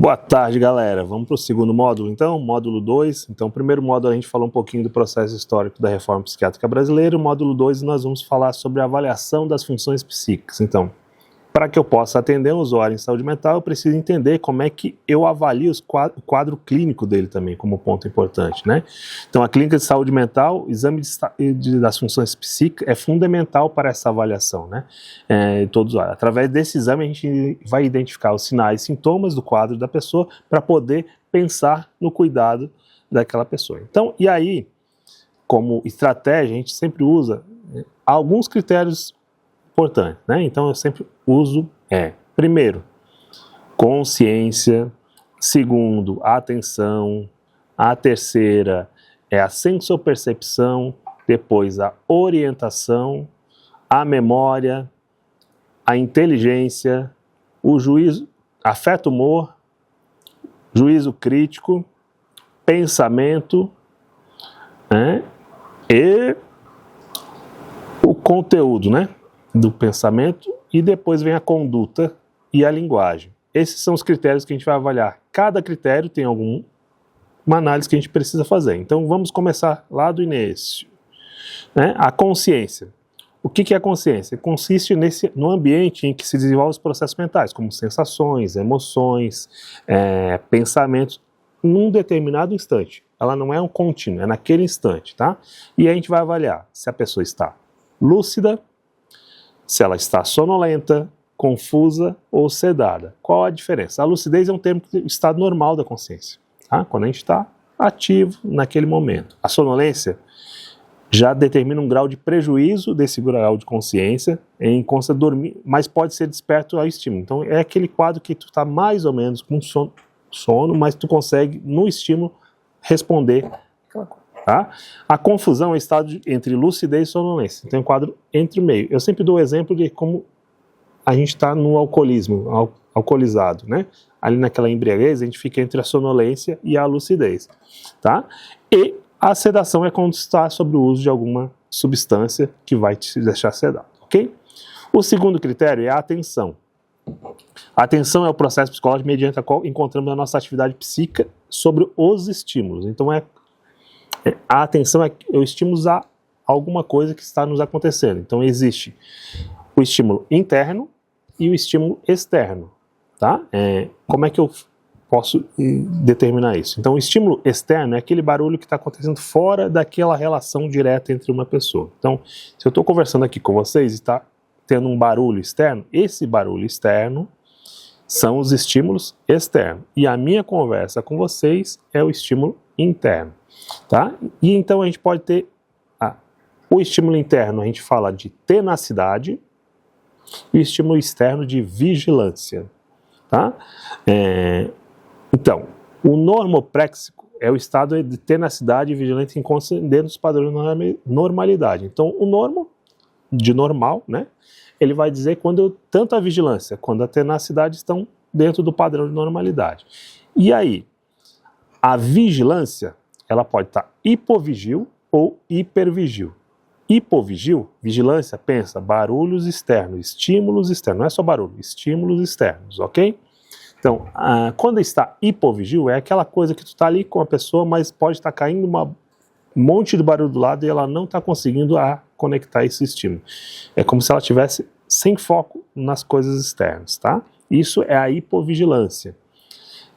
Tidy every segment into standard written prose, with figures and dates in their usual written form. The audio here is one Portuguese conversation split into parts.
Boa tarde, galera. Vamos para o segundo módulo, então, módulo 2. Então, o primeiro módulo a gente falou um pouquinho do processo histórico da reforma psiquiátrica brasileira. O módulo 2 nós vamos falar sobre a avaliação das funções psíquicas. Então, para que eu possa atender um usuário em saúde mental, eu preciso entender como é que eu avalio o quadro clínico dele também, como ponto importante, né? Então, a clínica de saúde mental, o exame das funções psíquicas é fundamental para essa avaliação, né? Através desse exame, a gente vai identificar os sinais e sintomas do quadro da pessoa para poder pensar no cuidado daquela pessoa. Então, e aí, como estratégia, a gente sempre usa alguns critérios importante, né? Então eu sempre uso primeiro, consciência. Segundo, atenção. A terceira é a sensopercepção. Depois a orientação, a memória, a inteligência, o juízo, afeto, humor, juízo crítico, pensamento, né? E o conteúdo, né, do pensamento, e depois vem a conduta e a linguagem. Esses são os critérios que a gente vai avaliar. Cada critério tem uma análise que a gente precisa fazer. Então vamos começar lá do início, né? A consciência. O que é a consciência? Consiste no ambiente em que se desenvolvem os processos mentais, como sensações, emoções, pensamentos, num determinado instante. Ela não é um contínuo, é naquele instante, tá? E a gente vai avaliar se a pessoa está lúcida, se ela está sonolenta, confusa ou sedada. Qual a diferença? A lucidez é um termo do estado normal da consciência, tá? Quando a gente está ativo naquele momento. A sonolência já determina um grau de prejuízo desse grau de consciência em consta dormir, mas pode ser desperto ao estímulo. Então é aquele quadro que tu está mais ou menos com sono, mas tu consegue no estímulo responder aquela coisa. Tá? A confusão é o estado entre lucidez e sonolência. Tem um quadro entre o meio. Eu sempre dou o exemplo de como a gente está no alcoolismo, alcoolizado, né? Ali naquela embriaguez, a gente fica entre a sonolência e a lucidez, tá? E a sedação é quando está sobre o uso de alguma substância que vai te deixar sedado, ok? O segundo critério é a atenção. A atenção é o processo psicológico mediante o qual encontramos a nossa atividade psíquica sobre os estímulos. Então a atenção é o estímulo a alguma coisa que está nos acontecendo. Então existe o estímulo interno e o estímulo externo, tá? Como é que eu posso determinar isso? Então o estímulo externo é aquele barulho que está acontecendo fora daquela relação direta entre uma pessoa. Então, se eu estou conversando aqui com vocês e está tendo um barulho externo, esse barulho externo são os estímulos externos. E a minha conversa com vocês é o estímulo interno. Tá? E então a gente pode ter o estímulo interno, a gente fala de tenacidade, e o estímulo externo de vigilância. Tá? Então, o normopréxico é o estado de tenacidade e vigilância dentro dos padrões de normalidade. Então, o normo, de normal, né, ele vai dizer quando tanto a vigilância quanto a tenacidade estão dentro do padrão de normalidade. E aí, a vigilância, ela pode estar hipovigil ou hipervigil. Hipovigil, vigilância, pensa, barulhos externos, estímulos externos, não é só barulho, estímulos externos, ok? Então, quando está hipovigil, é aquela coisa que tu está ali com a pessoa, mas pode estar caindo um monte de barulho do lado e ela não está conseguindo conectar esse estímulo. É como se ela estivesse sem foco nas coisas externas, tá? Isso é a hipovigilância.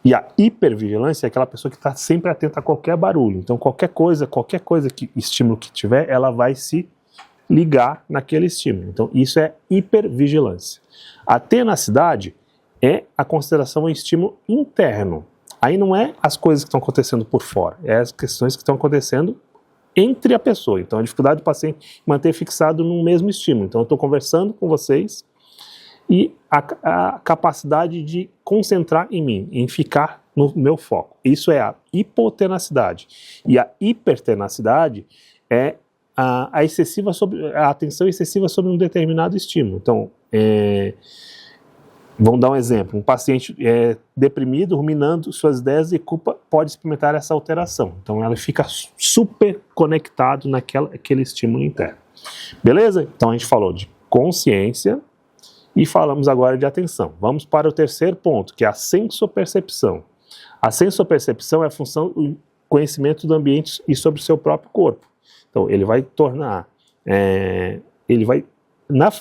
E a hipervigilância é aquela pessoa que está sempre atenta a qualquer barulho. Então qualquer coisa, estímulo que tiver, ela vai se ligar naquele estímulo. Então isso é hipervigilância. A tenacidade é a consideração ao estímulo interno. Aí não é as coisas que estão acontecendo por fora, é as questões que estão acontecendo entre a pessoa. Então a dificuldade do paciente manter fixado no mesmo estímulo. Então eu estou conversando com vocês e a capacidade de concentrar em mim, em ficar no meu foco. Isso é a hipotenacidade. E a hipertenacidade é a atenção excessiva sobre um determinado estímulo. Então, vamos dar um exemplo. Um paciente deprimido, ruminando suas ideias e culpa, pode experimentar essa alteração. Então, ela fica super conectado naquele estímulo interno. Beleza? Então, a gente falou de consciência, E falamos agora de atenção. Vamos para o terceiro ponto, que é a sensopercepção. A sensopercepção é a função do conhecimento do ambiente e sobre o seu próprio corpo. Então, ele vai tornar,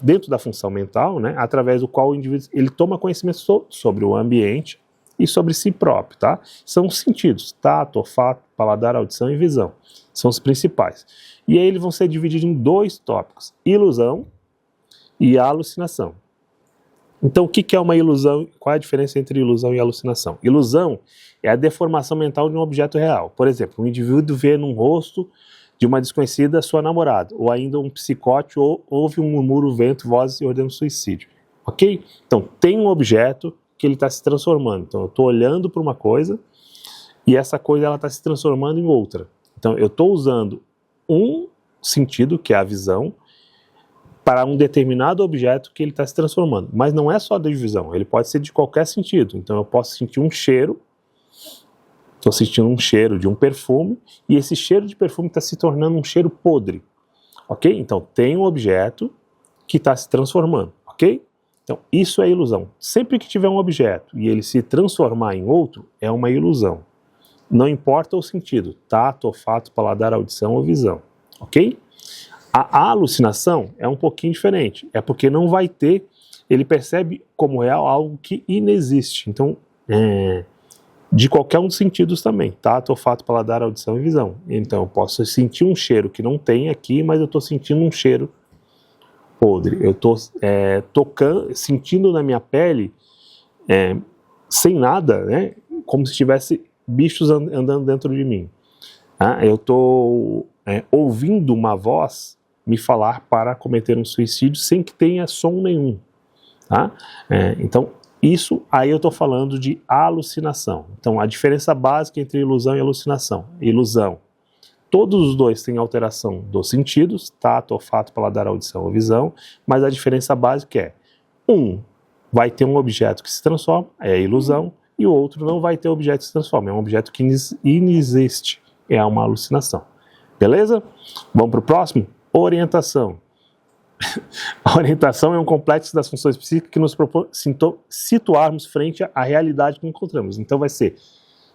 dentro da função mental, né, através do qual o indivíduo ele toma conhecimento sobre o ambiente e sobre si próprio, tá? São os sentidos, tato, olfato, paladar, audição e visão. São os principais. E aí eles vão ser divididos em 2 tópicos, ilusão e alucinação. Então, o que é uma ilusão? Qual é a diferença entre ilusão e alucinação? Ilusão é a deformação mental de um objeto real. Por exemplo, um indivíduo vê num rosto de uma desconhecida sua namorada, ou ainda um psicótico ouve um murmúrio, vento, vozes e ordena suicídio. Ok? Então, tem um objeto que ele está se transformando. Então, eu estou olhando para uma coisa e essa coisa está se transformando em outra. Então, eu estou usando um sentido, que é a visão, para um determinado objeto que ele está se transformando. Mas não é só da visão, ele pode ser de qualquer sentido. Então eu posso sentir um cheiro, estou sentindo um cheiro de um perfume, e esse cheiro de perfume está se tornando um cheiro podre. Ok? Então tem um objeto que está se transformando. Ok? Então isso é ilusão. Sempre que tiver um objeto e ele se transformar em outro, é uma ilusão. Não importa o sentido, tato, olfato, paladar, audição ou visão. Ok? A alucinação é um pouquinho diferente, é porque não vai ter, ele percebe como real algo que inexiste, então, de qualquer um dos sentidos também, tato, olfato, paladar, audição e visão. Então eu posso sentir um cheiro que não tem aqui, mas eu estou sentindo um cheiro podre, eu estou sentindo na minha pele, sem nada, né, como se tivesse bichos andando dentro de mim. Eu estou ouvindo uma voz me falar para cometer um suicídio sem que tenha som nenhum. Tá? Então, isso aí eu estou falando de alucinação. Então, a diferença básica entre ilusão e alucinação. Ilusão. Todos os dois têm alteração dos sentidos, tato, olfato, paladar, audição ou visão, mas a diferença básica é, um vai ter um objeto que se transforma, é a ilusão, e o outro não vai ter objeto que se transforma, é um objeto que inexiste, é uma alucinação. Beleza? Vamos para o próximo? Orientação. A orientação é um complexo das funções psíquicas que nos propõe situarmos frente à realidade que encontramos. Então vai ser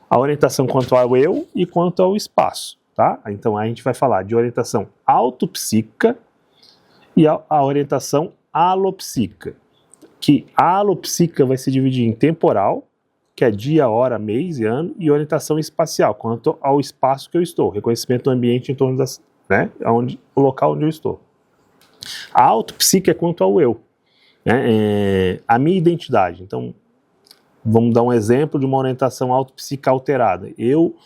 a orientação quanto ao eu e quanto ao espaço. Tá? Então a gente vai falar de orientação autopsíquica e a orientação alopsíquica. Que a alopsíquica vai se dividir em temporal, que é dia, hora, mês e ano, e orientação espacial, quanto ao espaço que eu estou, reconhecimento do ambiente em torno das, né, o local onde eu estou. A autopsíquica é quanto ao eu, né, a minha identidade. Então, vamos dar um exemplo de uma orientação autopsíquica alterada. Eu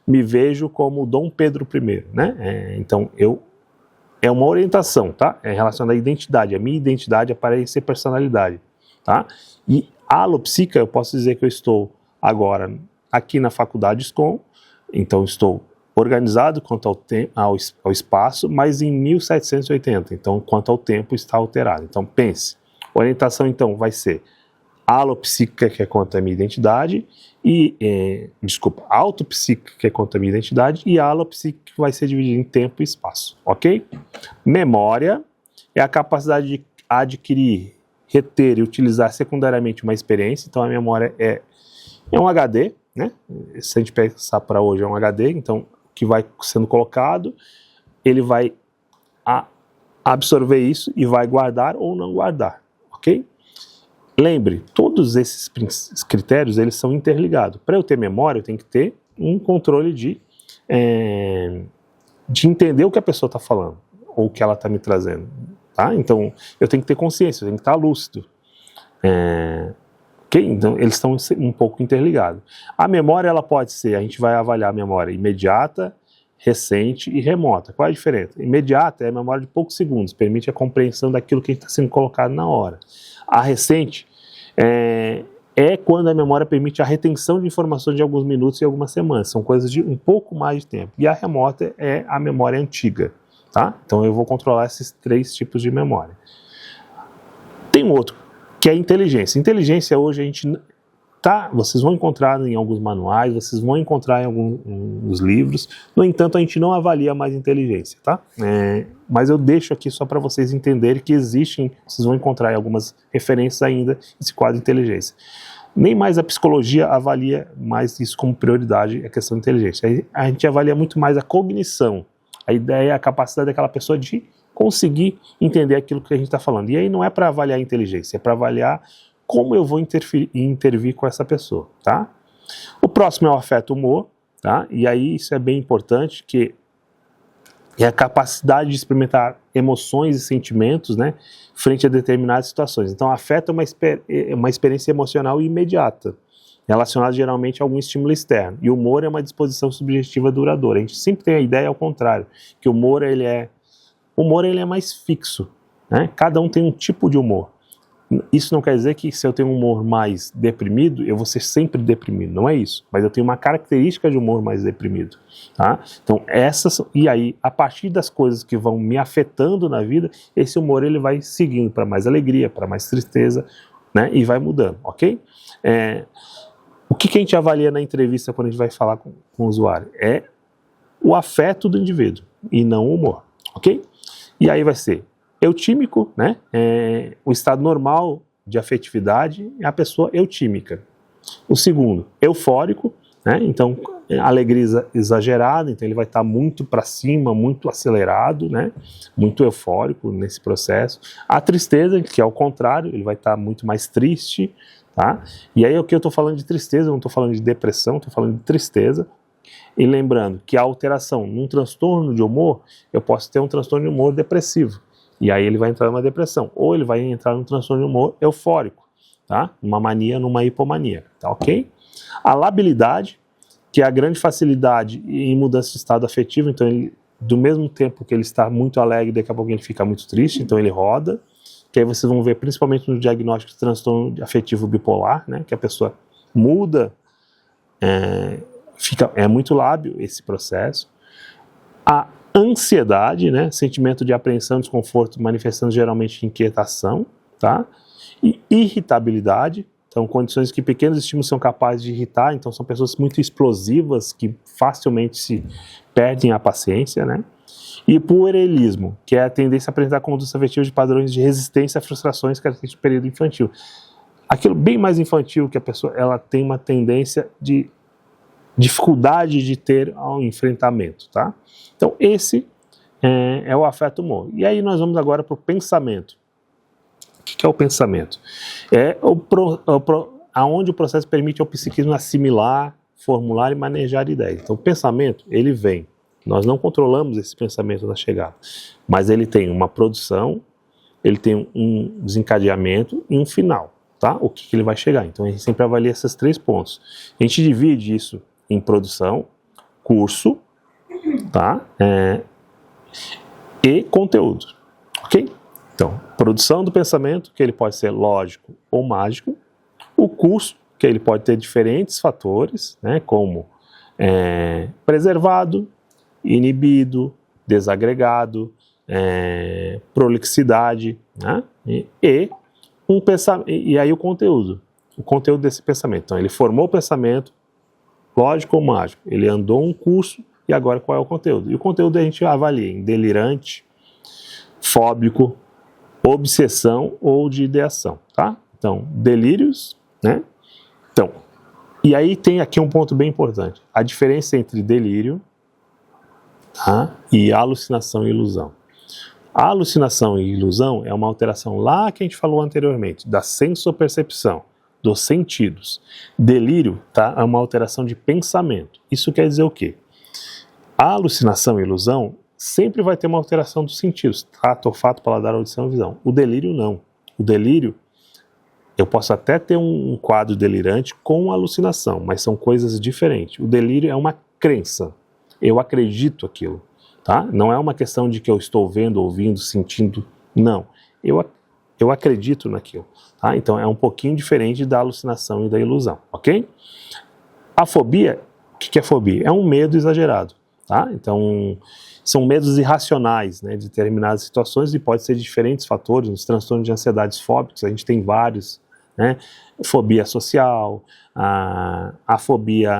me vejo como Dom Pedro I, né? Então, é uma orientação, tá? É relacionada à identidade, a minha identidade, aparência e personalidade, tá? E a alopsíquica, eu posso dizer que eu estou agora aqui na faculdade SCOM, então estou organizado quanto ao espaço, mas em 1780, então quanto ao tempo está alterado. Então pense, orientação então vai ser alopsíquica, que é quanto à minha identidade, e, autopsíquica, que é quanto à minha identidade, e alopsíquica vai ser dividida em tempo e espaço, ok? Memória é a capacidade de adquirir, reter e utilizar secundariamente uma experiência. Então a memória é um HD, né? Se a gente pensar para hoje é um HD, então que vai sendo colocado, ele vai absorver isso e vai guardar ou não guardar, ok? Lembre, todos esses critérios eles são interligados. Para eu ter memória, eu tenho que ter um controle de entender o que a pessoa está falando ou o que ela está me trazendo. Tá? Então, eu tenho que ter consciência, eu tenho que estar lúcido. Okay? Então, eles estão um pouco interligados. A memória, ela pode ser, a gente vai avaliar a memória imediata, recente e remota. Qual é a diferença? Imediata é a memória de poucos segundos, permite a compreensão daquilo que está sendo colocado na hora. A recente é quando a memória permite a retenção de informações de alguns minutos e algumas semanas. São coisas de um pouco mais de tempo. E a remota é a memória antiga. Tá? Então eu vou controlar esses 3 tipos de memória. Tem um outro, que é a inteligência. Inteligência hoje a gente vocês vão encontrar em alguns manuais, vocês vão encontrar em alguns livros. No entanto, a gente não avalia mais inteligência, tá? Mas eu deixo aqui só para vocês entenderem que vocês vão encontrar algumas referências ainda esse quadro de inteligência. Nem mais a psicologia avalia mais isso como prioridade, a questão de inteligência. A gente avalia muito mais a cognição. A ideia é a capacidade daquela pessoa de conseguir entender aquilo que a gente está falando. E aí não é para avaliar a inteligência, é para avaliar como eu vou intervir com essa pessoa, tá? O próximo é o afeto-humor, tá? E aí isso é bem importante, que é a capacidade de experimentar emoções e sentimentos, né, frente a determinadas situações. Então, afeto é uma experiência emocional imediata, relacionada geralmente a algum estímulo externo. E o humor é uma disposição subjetiva duradoura. A gente sempre tem a ideia ao contrário, que o humor ele é mais fixo, né? Cada um tem um tipo de humor. Isso não quer dizer que se eu tenho um humor mais deprimido, eu vou ser sempre deprimido, não é isso. Mas eu tenho uma característica de humor mais deprimido, tá? Então e aí, a partir das coisas que vão me afetando na vida, esse humor ele vai seguindo para mais alegria, para mais tristeza, né? E vai mudando, ok? O que a gente avalia na entrevista quando a gente vai falar com o usuário? É o afeto do indivíduo e não o humor, ok? E aí vai ser eutímico, né? O estado normal de afetividade é a pessoa eutímica. O segundo, eufórico, né? Então, alegria exagerada, então ele vai estar muito para cima, muito acelerado, né? Muito eufórico nesse processo. A tristeza, que é o contrário, ele vai estar muito mais triste, tá? E aí o que eu estou falando de tristeza, eu não estou falando de depressão, estou falando de tristeza. E lembrando que a alteração num transtorno de humor, eu posso ter um transtorno de humor depressivo. E aí ele vai entrar numa depressão. Ou ele vai entrar num transtorno de humor eufórico, tá? Numa mania, numa hipomania, tá ok? A labilidade, que é a grande facilidade em mudança de estado afetivo. Então, do mesmo tempo que ele está muito alegre, daqui a pouco ele fica muito triste, então ele roda. Que aí vocês vão ver, principalmente no diagnóstico de transtorno afetivo bipolar, né? Que a pessoa muda, é muito lábil esse processo. A ansiedade, né, sentimento de apreensão, desconforto, manifestando geralmente inquietação, tá? E irritabilidade, então condições que pequenos estímulos são capazes de irritar, então são pessoas muito explosivas que facilmente se perdem a paciência, né? E puerilismo, que é a tendência a apresentar condutas afetivas de padrões de resistência a frustrações características do período infantil. Aquilo bem mais infantil, que a pessoa ela tem uma tendência de dificuldade de ter ao enfrentamento, tá? Então esse é o afeto-humor. E aí nós vamos agora para o pensamento. O que é o pensamento? Aonde o processo permite ao psiquismo assimilar, formular e manejar ideias. Então o pensamento, ele vem. Nós não controlamos esse pensamento na chegada, mas ele tem uma produção, ele tem um desencadeamento e um final, tá? O que ele vai chegar. Então a gente sempre avalia esses 3 pontos. A gente divide isso em produção, curso, tá? E conteúdo, ok? Então, produção do pensamento, que ele pode ser lógico ou mágico. O curso, que ele pode ter diferentes fatores, né? Como preservado, inibido, desagregado, prolixidade, né? E aí o conteúdo desse pensamento. Então, ele formou o pensamento, lógico ou mágico, ele andou um curso e agora qual é o conteúdo? E o conteúdo a gente avalia em delirante, fóbico, obsessão ou de ideação, tá? Então, delírios, né? Então, e aí tem aqui um ponto bem importante, a diferença entre delírio, tá? E alucinação e ilusão. A alucinação e ilusão é uma alteração lá que a gente falou anteriormente, da sensopercepção, dos sentidos. Delírio, tá? É uma alteração de pensamento. Isso quer dizer o quê? A alucinação e ilusão sempre vai ter uma alteração dos sentidos, tato, olfato, paladar, audição e visão. O delírio não. O delírio, eu posso até ter um quadro delirante com alucinação, mas são coisas diferentes. O delírio é uma crença. Eu acredito aquilo, tá? Não é uma questão de que eu estou vendo, ouvindo, sentindo. Não. Eu acredito naquilo. Tá? Então é um pouquinho diferente da alucinação e da ilusão, ok? A fobia, o que é fobia? É um medo exagerado, tá? Então são medos irracionais, né, de determinadas situações e pode ser de diferentes fatores. Nos transtornos de ansiedades fóbicos a gente tem vários né? Fobia social, a fobia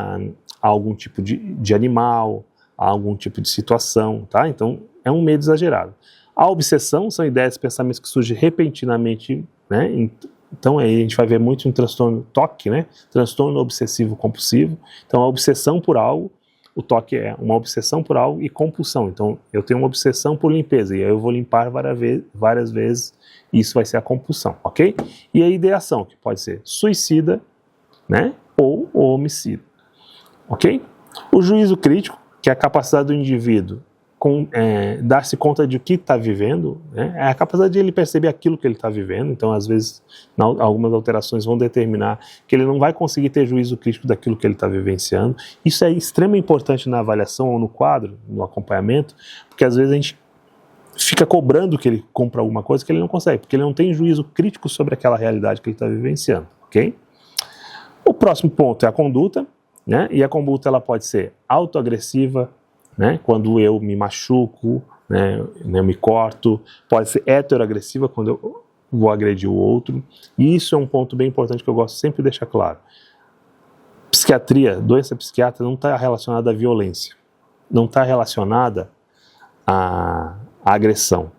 a algum tipo de animal, a algum tipo de situação, tá? Então, é um medo exagerado. A obsessão são ideias e pensamentos que surgem repentinamente, né? Então, aí a gente vai ver muito um transtorno TOC, né? Transtorno obsessivo compulsivo. Então, a obsessão por algo, o TOC é uma obsessão por algo e compulsão. Então, eu tenho uma obsessão por limpeza e aí eu vou limpar várias vezes e isso vai ser a compulsão, ok? E a ideação, que pode ser suicida, né? Ou homicida, ok? O juízo crítico, que é a capacidade do indivíduo dar-se conta de o que está vivendo, né? É a capacidade de ele perceber aquilo que ele está vivendo. Então, às vezes, algumas alterações vão determinar que ele não vai conseguir ter juízo crítico daquilo que ele está vivenciando. Isso é extremamente importante na avaliação ou no quadro, no acompanhamento, porque às vezes a gente fica cobrando que ele cumpra alguma coisa que ele não consegue, porque ele não tem juízo crítico sobre aquela realidade que ele está vivenciando, ok? O próximo ponto é a conduta, né? E a conduta ela pode ser autoagressiva, né? Quando eu me machuco, né? Eu me corto, pode ser heteroagressiva quando eu vou agredir o outro, e isso é um ponto bem importante que eu gosto sempre de deixar claro. Psiquiatria, doença psiquiátrica não está relacionada à violência, não está relacionada à agressão.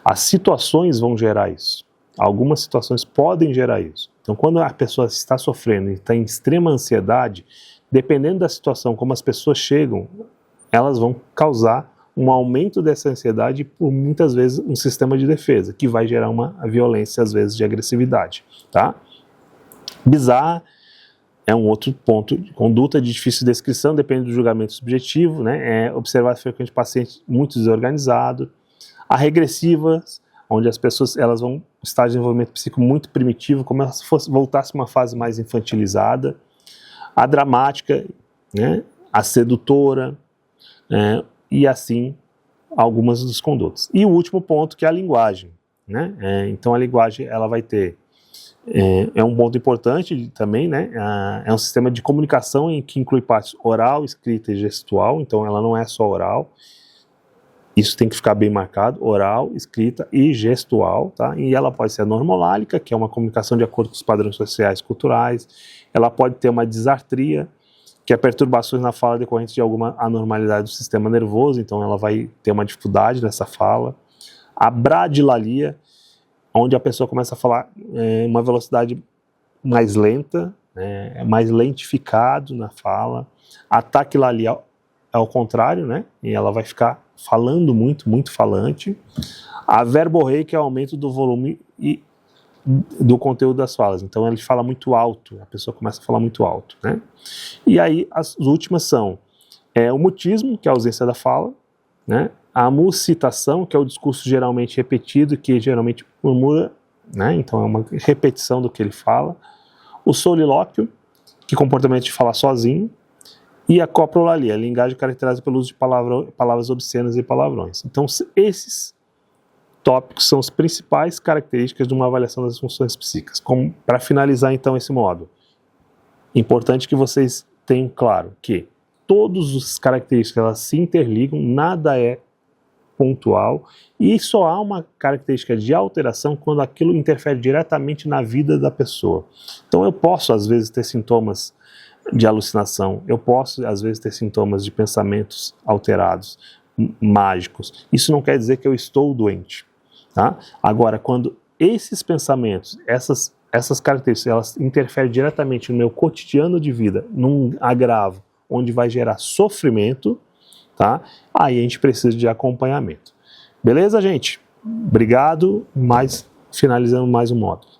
As situações vão gerar isso, algumas situações podem gerar isso. Então, quando a pessoa está sofrendo e está em extrema ansiedade, dependendo da situação, como as pessoas chegam, elas vão causar um aumento dessa ansiedade por muitas vezes um sistema de defesa, que vai gerar uma violência, às vezes, de agressividade, tá? Bizarra é um outro ponto. Conduta de difícil descrição, depende do julgamento subjetivo, né? É observar frequente paciente muito desorganizado. A regressiva, onde as pessoas elas vão estar em desenvolvimento psíquico muito primitivo, como se voltasse uma fase mais infantilizada. A dramática, né? A sedutora, e assim algumas dos condutas. E o último ponto, que é a linguagem, né? Então a linguagem ela vai ter é um ponto importante também, né? É um sistema de comunicação que inclui partes oral, escrita e gestual. Então ela não é só oral, isso tem que ficar bem marcado: oral, escrita e gestual, tá? E ela pode ser normolálica, que é uma comunicação de acordo com os padrões sociais e culturais. Ela pode ter uma disartria, que é perturbações na fala decorrentes de alguma anormalidade do sistema nervoso, então ela vai ter uma dificuldade nessa fala. A bradilalia, onde a pessoa começa a falar uma velocidade mais lenta, mais lentificado na fala. A taquilalia é ao contrário, né? E ela vai ficar falando muito, muito falante. A verborreia, que é o aumento do volume e do conteúdo das falas. Então ele fala muito alto, a pessoa começa a falar muito alto, né? E aí as últimas são o mutismo, que é a ausência da fala, né? A muscitação, que é o discurso geralmente repetido, que geralmente murmura, né? Então é uma repetição do que ele fala. O solilóquio, que é comportamento de falar sozinho. E a coprolalia, a linguagem caracterizada pelo uso de palavras obscenas e palavrões. Então esses tópicos são as principais características de uma avaliação das funções psíquicas. Para finalizar então esse módulo, importante que vocês tenham claro que todas as características elas se interligam, nada é pontual e só há uma característica de alteração quando aquilo interfere diretamente na vida da pessoa. Então eu posso às vezes ter sintomas de alucinação, eu posso às vezes ter sintomas de pensamentos alterados, mágicos. Isso não quer dizer que eu estou doente. Tá? Agora, quando esses pensamentos, essas características, elas interferem diretamente no meu cotidiano de vida, num agravo, onde vai gerar sofrimento, tá? Aí a gente precisa de acompanhamento. Beleza, gente? Obrigado, finalizando mais um módulo.